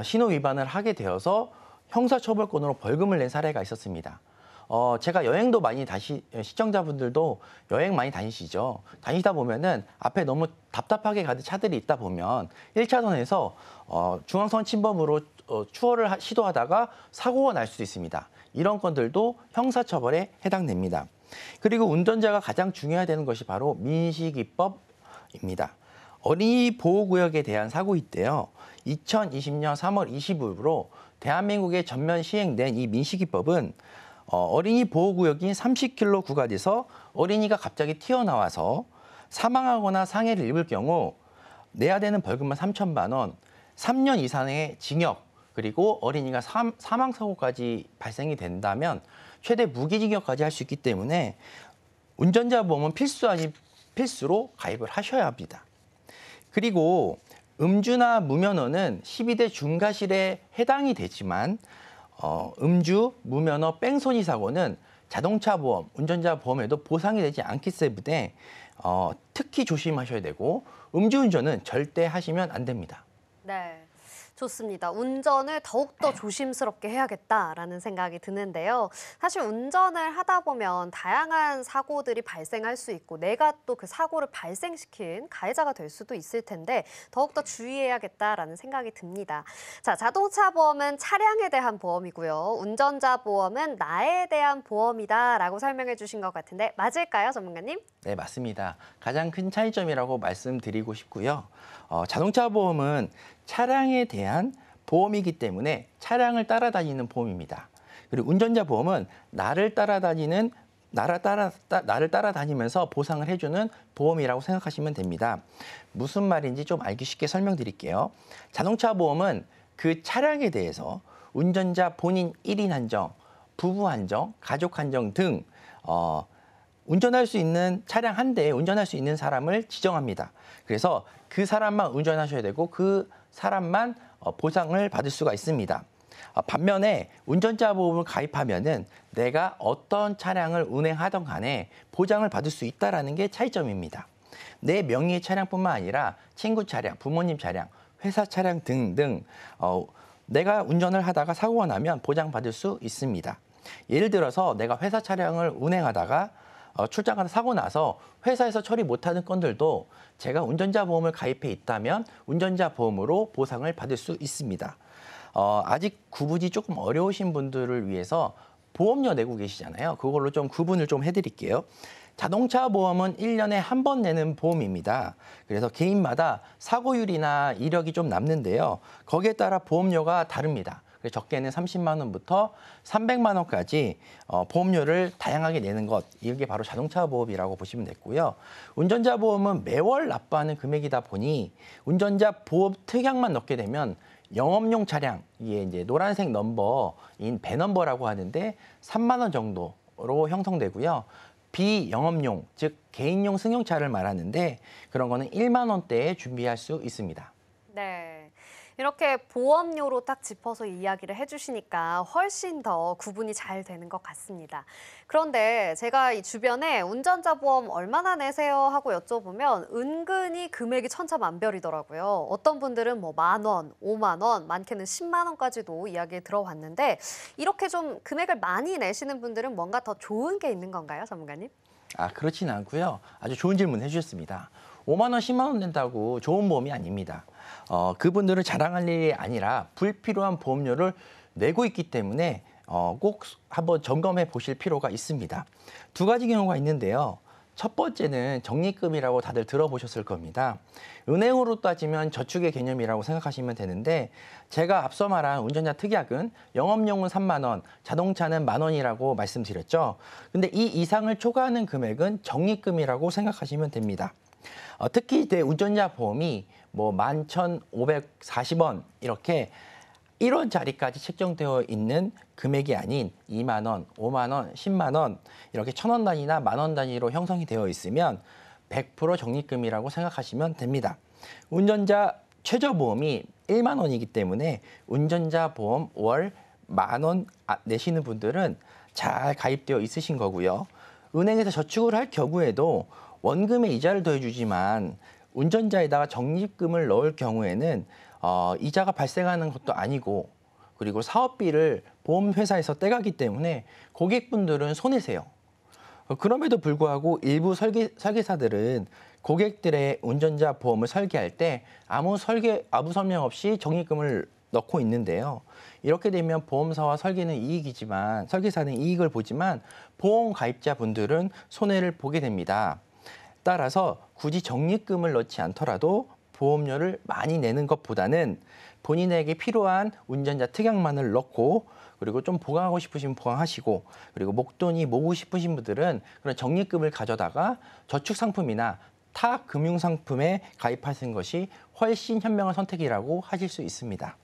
신호 위반을 하게 되어서 형사처벌권으로 벌금을 낸 사례가 있었습니다. 제가 여행도 많이 시청자분들도 여행 많이 다니시죠. 다니다 보면은 앞에 너무 답답하게 가는 차들이 있다 보면 1차선에서 중앙선 침범으로 추월을 시도하다가 사고가 날 수도 있습니다. 이런 건들도 형사처벌에 해당됩니다. 그리고 운전자가 가장 중요해야 되는 것이 바로 민식이법입니다. 어린이 보호구역에 대한 사고인데요. 2020년 3월 20일로 대한민국에 전면 시행된 이 민식이법은 어린이 보호구역인 30km 구간에서 어린이가 갑자기 튀어나와서 사망하거나 상해를 입을 경우 내야 되는 벌금은 3천만 원, 3년 이상의 징역, 그리고 어린이가 사망사고까지 발생이 된다면 최대 무기징역까지 할 수 있기 때문에 운전자 보험은 필수 아닌 필수로 가입을 하셔야 합니다. 그리고 음주나 무면허는 12대 중과실에 해당이 되지만 음주, 무면허, 뺑소니 사고는 자동차 보험, 운전자 보험에도 보상이 되지 않기 때문에 특히 조심하셔야 되고 음주운전은 절대 하시면 안 됩니다. 네. 좋습니다. 운전을 더욱더 조심스럽게 해야겠다라는 생각이 드는데요. 사실 운전을 하다 보면 다양한 사고들이 발생할 수 있고 내가 또 그 사고를 발생시킨 가해자가 될 수도 있을 텐데 더욱더 주의해야겠다라는 생각이 듭니다. 자, 자동차 보험은 차량에 대한 보험이고요. 운전자 보험은 나에 대한 보험이다라고 설명해 주신 것 같은데 맞을까요, 전문가님? 네, 맞습니다. 가장 큰 차이점이라고 말씀드리고 싶고요. 자동차 보험은 차량에 대한 보험이기 때문에 차량을 따라다니는 보험입니다. 그리고 운전자 보험은 나를 따라다니면서 보상을 해주는 보험이라고 생각하시면 됩니다. 무슨 말인지 좀 알기 쉽게 설명드릴게요. 자동차 보험은 그 차량에 대해서 운전자 본인 1인 한정, 부부 한정, 가족 한정 등 운전할 수 있는 차량 한 대에 운전할 수 있는 사람을 지정합니다. 그래서 그 사람만 운전하셔야 되고 그 사람만 보상을 받을 수가 있습니다. 반면에 운전자 보험을 가입하면은 내가 어떤 차량을 운행하던 간에 보장을 받을 수 있다는 게 차이점입니다. 내 명의의 차량뿐만 아니라 친구 차량, 부모님 차량, 회사 차량 등등 내가 운전을 하다가 사고가 나면 보장받을 수 있습니다. 예를 들어서 내가 회사 차량을 운행하다가 출장하다 사고 나서 회사에서 처리 못하는 건들도 제가 운전자 보험을 가입해 있다면 운전자 보험으로 보상을 받을 수 있습니다. 아직 구분이 조금 어려우신 분들을 위해서 보험료 내고 계시잖아요. 그걸로 좀 구분을 좀 해드릴게요. 자동차 보험은 1년에 한 번 내는 보험입니다. 그래서 개인마다 사고율이나 이력이 좀 남는데요. 거기에 따라 보험료가 다릅니다. 적게는 30만 원부터 300만 원까지 보험료를 다양하게 내는 것, 이게 바로 자동차 보험이라고 보시면 되고요. 운전자 보험은 매월 납부하는 금액이다 보니 운전자 보험 특약만 넣게 되면 영업용 차량, 이게 이제 노란색 넘버인 배넘버라고 하는데 3만 원 정도로 형성되고요. 비영업용, 즉 개인용 승용차를 말하는데 그런 거는 1만 원대에 준비할 수 있습니다. 네. 이렇게 보험료로 딱 짚어서 이야기를 해주시니까 훨씬 더 구분이 잘 되는 것 같습니다. 그런데 제가 이 주변에 운전자 보험 얼마나 내세요 하고 여쭤보면 은근히 금액이 천차만별이더라고요. 어떤 분들은 뭐 10,000원, 5만 원, 많게는 10만 원까지도 이야기에 들어왔는데 이렇게 좀 금액을 많이 내시는 분들은 뭔가 더 좋은 게 있는 건가요, 전문가님? 그렇지는 않고요. 아주 좋은 질문 해주셨습니다. 5만 원, 10만 원 낸다고 좋은 보험이 아닙니다. 그분들은 자랑할 일이 아니라 불필요한 보험료를 내고 있기 때문에 꼭 한번 점검해 보실 필요가 있습니다. 두 가지 경우가 있는데요. 첫 번째는 적립금이라고 다들 들어보셨을 겁니다. 은행으로 따지면 저축의 개념이라고 생각하시면 되는데 제가 앞서 말한 운전자 특약은 영업용은 3만 원, 자동차는 10,000원이라고 말씀드렸죠. 근데 이 이상을 초과하는 금액은 적립금이라고 생각하시면 됩니다. 특히 운전자 보험이 뭐 11,540원 이렇게 1원짜리까지 책정되어 있는 금액이 아닌 2만 원, 5만 원, 10만 원 이렇게 1,000원 단위나 10,000원 단위로 형성이 되어 있으면 100% 적립금이라고 생각하시면 됩니다. 운전자 최저보험이 1만 원이기 때문에 운전자 보험 월 10,000원 내시는 분들은 잘 가입되어 있으신 거고요. 은행에서 저축을 할 경우에도 원금의 이자를 더해주지만 운전자에다가 적립금을 넣을 경우에는 이자가 발생하는 것도 아니고 그리고 사업비를 보험회사에서 떼가기 때문에 고객분들은 손해세요. 그럼에도 불구하고 일부 설계사들은 고객들의 운전자 보험을 설계할 때 아무 설명 없이 적립금을 넣고 있는데요. 이렇게 되면 보험사와 설계사는 이익을 보지만 보험 가입자분들은 손해를 보게 됩니다. 따라서 굳이 적립금을 넣지 않더라도 보험료를 많이 내는 것보다는 본인에게 필요한 운전자 특약만을 넣고 그리고 좀 보강하고 싶으시면 보강하시고 그리고 목돈이 모으고 싶으신 분들은 그런 적립금을 가져다가 저축상품이나 타 금융상품에 가입하시는 것이 훨씬 현명한 선택이라고 하실 수 있습니다.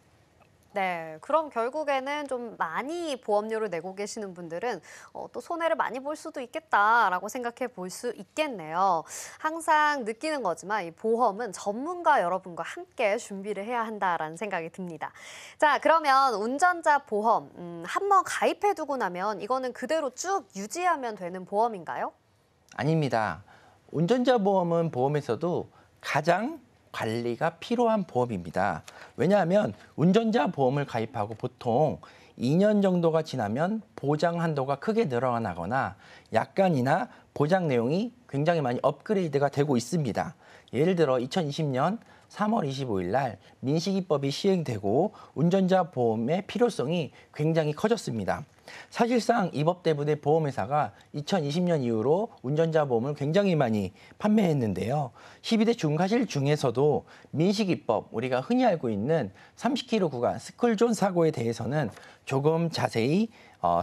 네, 그럼 결국에는 좀 많이 보험료를 내고 계시는 분들은 또 손해를 많이 볼 수도 있겠다라고 생각해 볼 수 있겠네요. 항상 느끼는 거지만 이 보험은 전문가 여러분과 함께 준비를 해야 한다라는 생각이 듭니다. 자, 그러면 운전자 보험 한번 가입해 두고 나면 이거는 그대로 쭉 유지하면 되는 보험인가요? 아닙니다. 운전자 보험은 보험에서도 가장 관리가 필요한 보험입니다. 왜냐하면 운전자 보험을 가입하고 보통 2년 정도가 지나면 보장 한도가 크게 늘어나거나 약관이나 보장 내용이 굉장히 많이 업그레이드가 되고 있습니다. 예를 들어 2020년 3월 25일 날 민식이법이 시행되고 운전자 보험의 필요성이 굉장히 커졌습니다. 사실상 이 법 때문에 보험회사가 2020년 이후로 운전자 보험을 굉장히 많이 판매했는데요. 12대 중과실 중에서도 민식이법, 우리가 흔히 알고 있는 30km 구간 스쿨존 사고에 대해서는 조금 자세히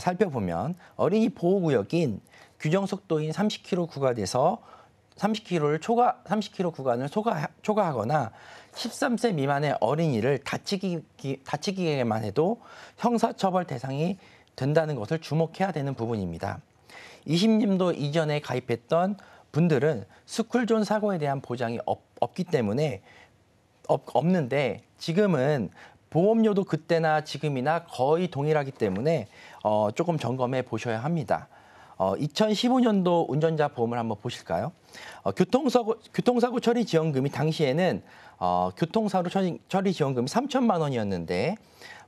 살펴보면 어린이 보호구역인 규정속도인 30km 구간에서 30km 구간을 초과하거나 13세 미만의 어린이를 다치기에만 해도 형사처벌 대상이 된다는 것을 주목해야 되는 부분입니다. 20년도 이전에 가입했던 분들은 스쿨존 사고에 대한 보장이 없기 때문에 없는데 지금은 보험료도 그때나 지금이나 거의 동일하기 때문에 조금 점검해 보셔야 합니다. 2015년도 운전자 보험을 한번 보실까요? 교통사고 처리 지원금이 당시에는 교통사고 처리 지원금이 3천만 원이었는데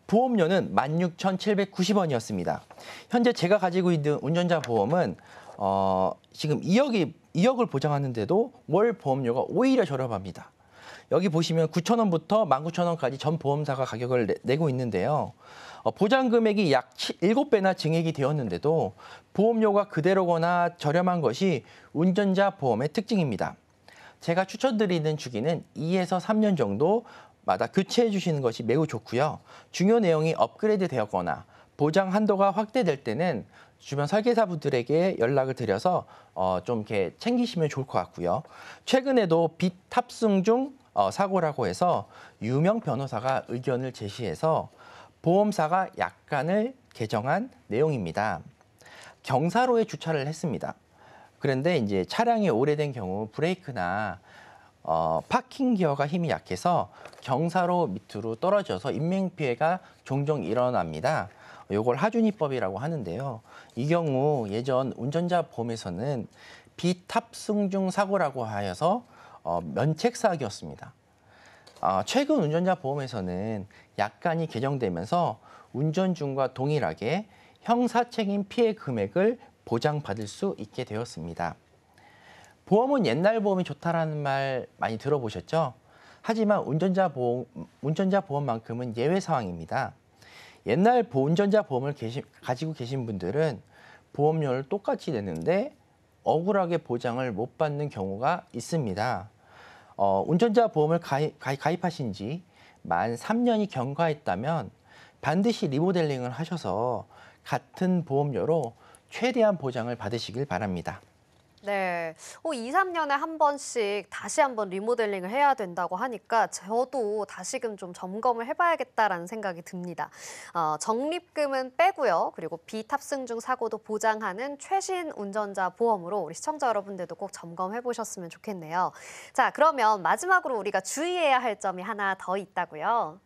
보험료는 16,790원이었습니다. 현재 제가 가지고 있는 운전자 보험은 지금 2억을 보장하는데도 월 보험료가 오히려 저렴합니다. 여기 보시면 9,000원부터 19,000원까지 전 보험사가 가격을 내고 있는데요. 보장 금액이 약 7배나 증액이 되었는데도 보험료가 그대로거나 저렴한 것이 운전자 보험의 특징입니다. 제가 추천드리는 주기는 2에서 3년 정도마다 교체해 주시는 것이 매우 좋고요. 중요 내용이 업그레이드 되었거나 보장 한도가 확대될 때는 주변 설계사분들에게 연락을 드려서 좀 이렇게 챙기시면 좋을 것 같고요. 최근에도 빚 탑승 중 사고라고 해서 유명 변호사가 의견을 제시해서 보험사가 약관을 개정한 내용입니다. 경사로에 주차를 했습니다. 그런데 이제 차량이 오래된 경우 브레이크나 파킹 기어가 힘이 약해서 경사로 밑으로 떨어져서 인명 피해가 종종 일어납니다. 이걸 하준이법이라고 하는데요. 이 경우 예전 운전자 보험에서는 비탑승 중 사고라고 하여서 면책사기였습니다. 최근 운전자 보험에서는 약관이 개정되면서 운전 중과 동일하게 형사책임 피해 금액을 보장받을 수 있게 되었습니다. 보험은 옛날 보험이 좋다라는 말 많이 들어보셨죠? 하지만 운전자 보험만큼은 예외 상황입니다. 옛날 운전자 보험을 가지고 계신 분들은 보험료를 똑같이 내는데 억울하게 보장을 못 받는 경우가 있습니다. 운전자 보험을 가입하신 지 만 3년이 경과했다면 반드시 리모델링을 하셔서 같은 보험료로 최대한 보장을 받으시길 바랍니다. 네, 2, 3년에 한 번씩 다시 한번 리모델링을 해야 된다고 하니까 저도 다시금 좀 점검을 해봐야겠다라는 생각이 듭니다. 적립금은 빼고요. 그리고 비탑승 중 사고도 보장하는 최신 운전자 보험으로 우리 시청자 여러분들도 꼭 점검해 보셨으면 좋겠네요. 자, 그러면 마지막으로 우리가 주의해야 할 점이 하나 더 있다고요.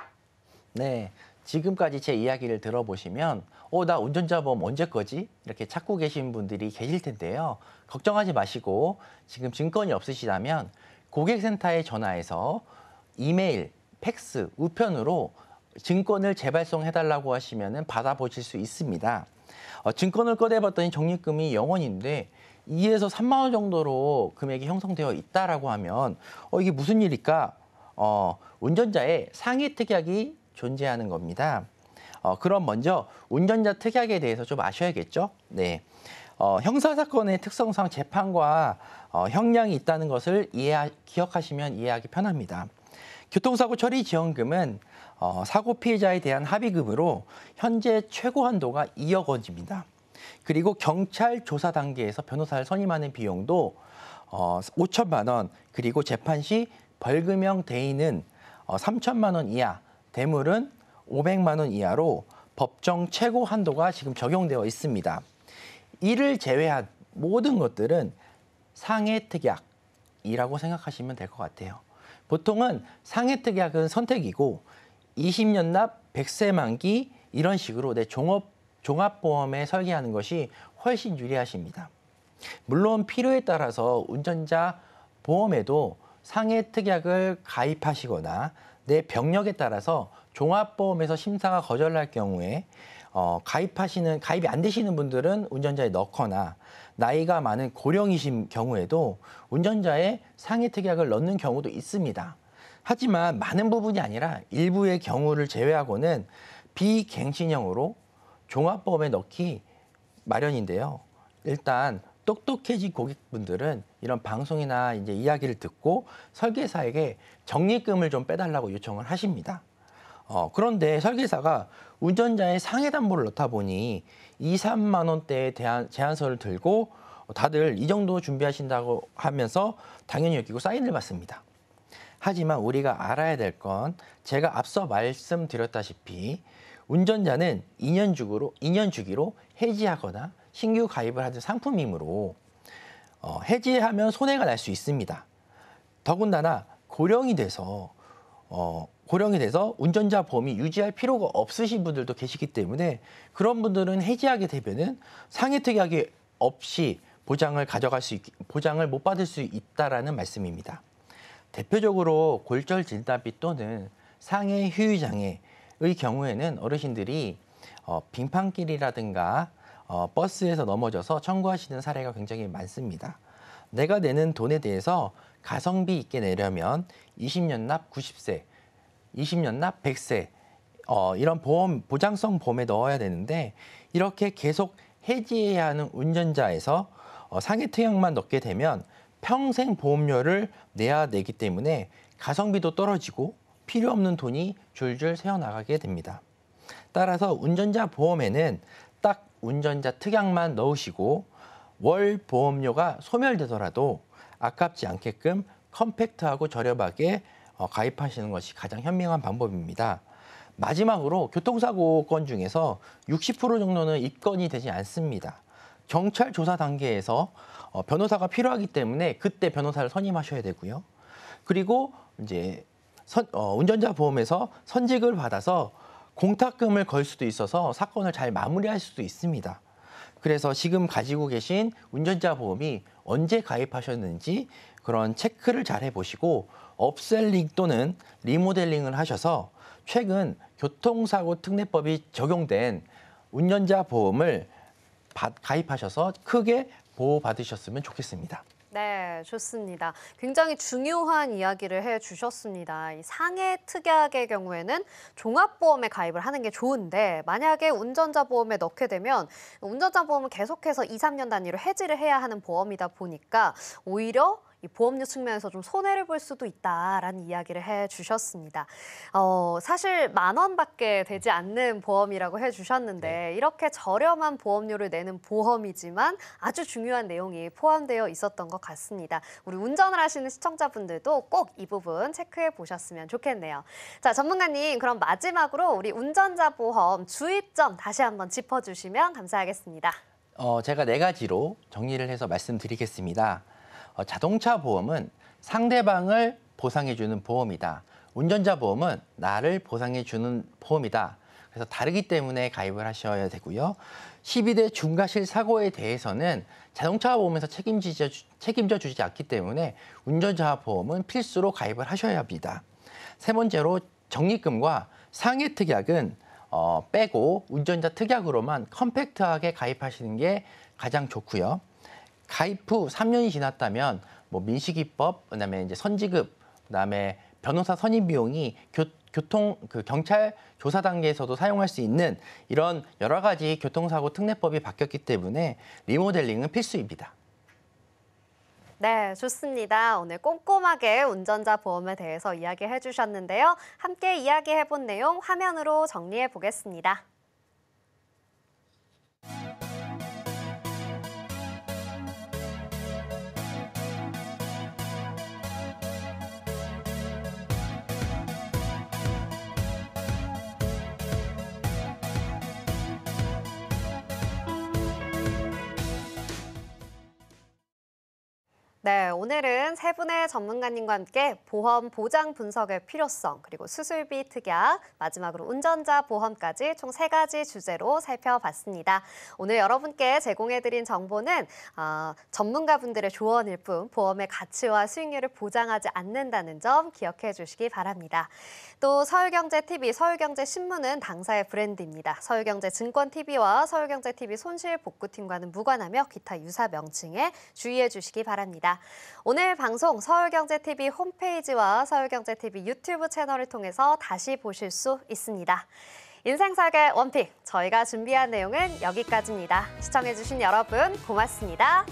네, 지금까지 제 이야기를 들어보시면 나 운전자 보험 언제 거지? 이렇게 찾고 계신 분들이 계실 텐데요. 걱정하지 마시고 지금 증권이 없으시다면 고객센터에 전화해서 이메일, 팩스, 우편으로 증권을 재발송해달라고 하시면 받아보실 수 있습니다. 증권을 꺼내봤더니 적립금이 0원인데 2에서 3만 원 정도로 금액이 형성되어 있다라고 하면 이게 무슨 일일까? 운전자의 상해 특약이 존재하는 겁니다. 그럼 먼저 운전자 특약에 대해서 좀 아셔야겠죠? 네. 형사사건의 특성상 재판과 형량이 있다는 것을 기억하시면 이해하기 편합니다. 교통사고 처리 지원금은 사고 피해자에 대한 합의금으로 현재 최고 한도가 2억 원입니다. 그리고 경찰 조사 단계에서 변호사를 선임하는 비용도 5천만 원, 그리고 재판 시 벌금형 대인은 3천만 원 이하, 대물은 500만 원 이하로 법정 최고 한도가 지금 적용되어 있습니다. 이를 제외한 모든 것들은 상해 특약이라고 생각하시면 될 것 같아요. 보통은 상해 특약은 선택이고 20년 납 100세 만기 이런 식으로 내 종합보험에 설계하는 것이 훨씬 유리하십니다. 물론 필요에 따라서 운전자 보험에도 상해 특약을 가입하시거나 내 병력에 따라서 종합보험에서 심사가 거절날 경우에 가입이 안 되시는 분들은 운전자에 넣거나 나이가 많은 고령이신 경우에도 운전자의 상해 특약을 넣는 경우도 있습니다. 하지만 많은 부분이 아니라 일부의 경우를 제외하고는 비갱신형으로 종합보험에 넣기 마련인데요. 일단 똑똑해진 고객분들은 이런 방송이나 이제 이야기를 듣고 설계사에게 적립금을 좀 빼달라고 요청을 하십니다. 그런데 설계사가 운전자의 상해 담보를 넣다 보니 2, 3만 원대의 제한서를 들고 다들 이 정도 준비하신다고 하면서 당연히 여기고 사인을 받습니다. 하지만 우리가 알아야 될 건 제가 앞서 말씀드렸다시피 운전자는 2년 주기로 해지하거나 신규 가입을 하는 상품이므로 해지하면 손해가 날 수 있습니다. 더군다나 고령이 돼서 운전자 보험이 유지할 필요가 없으신 분들도 계시기 때문에 그런 분들은 해지하게 되면은 상해 특약이 없이 보장을 못 받을 수 있다라는 말씀입니다. 대표적으로 골절 진단비 또는 상해 휴유 장애의 경우에는 어르신들이 빙판길이라든가 버스에서 넘어져서 청구하시는 사례가 굉장히 많습니다. 내가 내는 돈에 대해서 가성비 있게 내려면 20년 납 90세, 20년 납 100세 이런 보장성 보험에 넣어야 되는데 이렇게 계속 해지해야 하는 운전자에서 상해 특약만 넣게 되면 평생 보험료를 내야 되기 때문에 가성비도 떨어지고 필요 없는 돈이 줄줄 새어나가게 됩니다. 따라서 운전자 보험에는 딱 운전자 특약만 넣으시고 월 보험료가 소멸되더라도 아깝지 않게끔 컴팩트하고 저렴하게 가입하시는 것이 가장 현명한 방법입니다. 마지막으로 교통사고 건 중에서 60% 정도는 입건이 되지 않습니다. 경찰 조사 단계에서 변호사가 필요하기 때문에 그때 변호사를 선임하셔야 되고요. 그리고 이제 운전자 보험에서 선직을 받아서 공탁금을 걸 수도 있어서 사건을 잘 마무리할 수도 있습니다. 그래서 지금 가지고 계신 운전자 보험이 언제 가입하셨는지 그런 체크를 잘 해보시고 업셀링 또는 리모델링을 하셔서 최근 교통사고 특례법이 적용된 운전자 보험을 가입하셔서 크게 보호받으셨으면 좋겠습니다. 네, 좋습니다. 굉장히 중요한 이야기를 해주셨습니다. 이 상해 특약의 경우에는 종합보험에 가입을 하는 게 좋은데 만약에 운전자 보험에 넣게 되면 운전자 보험은 계속해서 2, 3년 단위로 해지를 해야 하는 보험이다 보니까 오히려 이 보험료 측면에서 좀 손해를 볼 수도 있다라는 이야기를 해주셨습니다. 사실 10,000원밖에 되지 않는 보험이라고 해주셨는데 이렇게 저렴한 보험료를 내는 보험이지만 아주 중요한 내용이 포함되어 있었던 것 같습니다. 우리 운전을 하시는 시청자분들도 꼭 이 부분 체크해 보셨으면 좋겠네요. 자, 전문가님, 그럼 마지막으로 우리 운전자 보험 주의점 다시 한번 짚어주시면 감사하겠습니다. 제가 4가지로 정리를 해서 말씀드리겠습니다. 자동차 보험은 상대방을 보상해주는 보험이다. 운전자 보험은 나를 보상해주는 보험이다. 그래서 다르기 때문에 가입을 하셔야 되고요. 12대 중과실 사고에 대해서는 자동차 보험에서 책임져 주지 않기 때문에 운전자 보험은 필수로 가입을 하셔야 합니다. 세 번째로 적립금과 상해 특약은 빼고 운전자 특약으로만 컴팩트하게 가입하시는 게 가장 좋고요. 가입 후 3년이 지났다면 민식이법, 그다음에 이제 선지급, 그다음에 변호사 선임 비용이 경찰 조사 단계에서도 사용할 수 있는 이런 여러 가지 교통사고 특례법이 바뀌었기 때문에 리모델링은 필수입니다. 네, 좋습니다. 오늘 꼼꼼하게 운전자 보험에 대해서 이야기해 주셨는데요. 함께 이야기해 본 내용 화면으로 정리해 보겠습니다. 네, 오늘은 세 분의 전문가님과 함께 보험 보장 분석의 필요성, 그리고 수술비 특약, 마지막으로 운전자 보험까지 총 3가지 주제로 살펴봤습니다. 오늘 여러분께 제공해드린 정보는 전문가분들의 조언일 뿐 보험의 가치와 수익률을 보장하지 않는다는 점 기억해 주시기 바랍니다. 또 서울경제TV, 서울경제신문은 당사의 브랜드입니다. 서울경제증권TV와 서울경제TV 손실복구팀과는 무관하며 기타 유사 명칭에 주의해 주시기 바랍니다. 오늘 방송 서울경제TV 홈페이지와 서울경제TV 유튜브 채널을 통해서 다시 보실 수 있습니다. 인생설계 원픽, 저희가 준비한 내용은 여기까지입니다. 시청해주신 여러분 고맙습니다.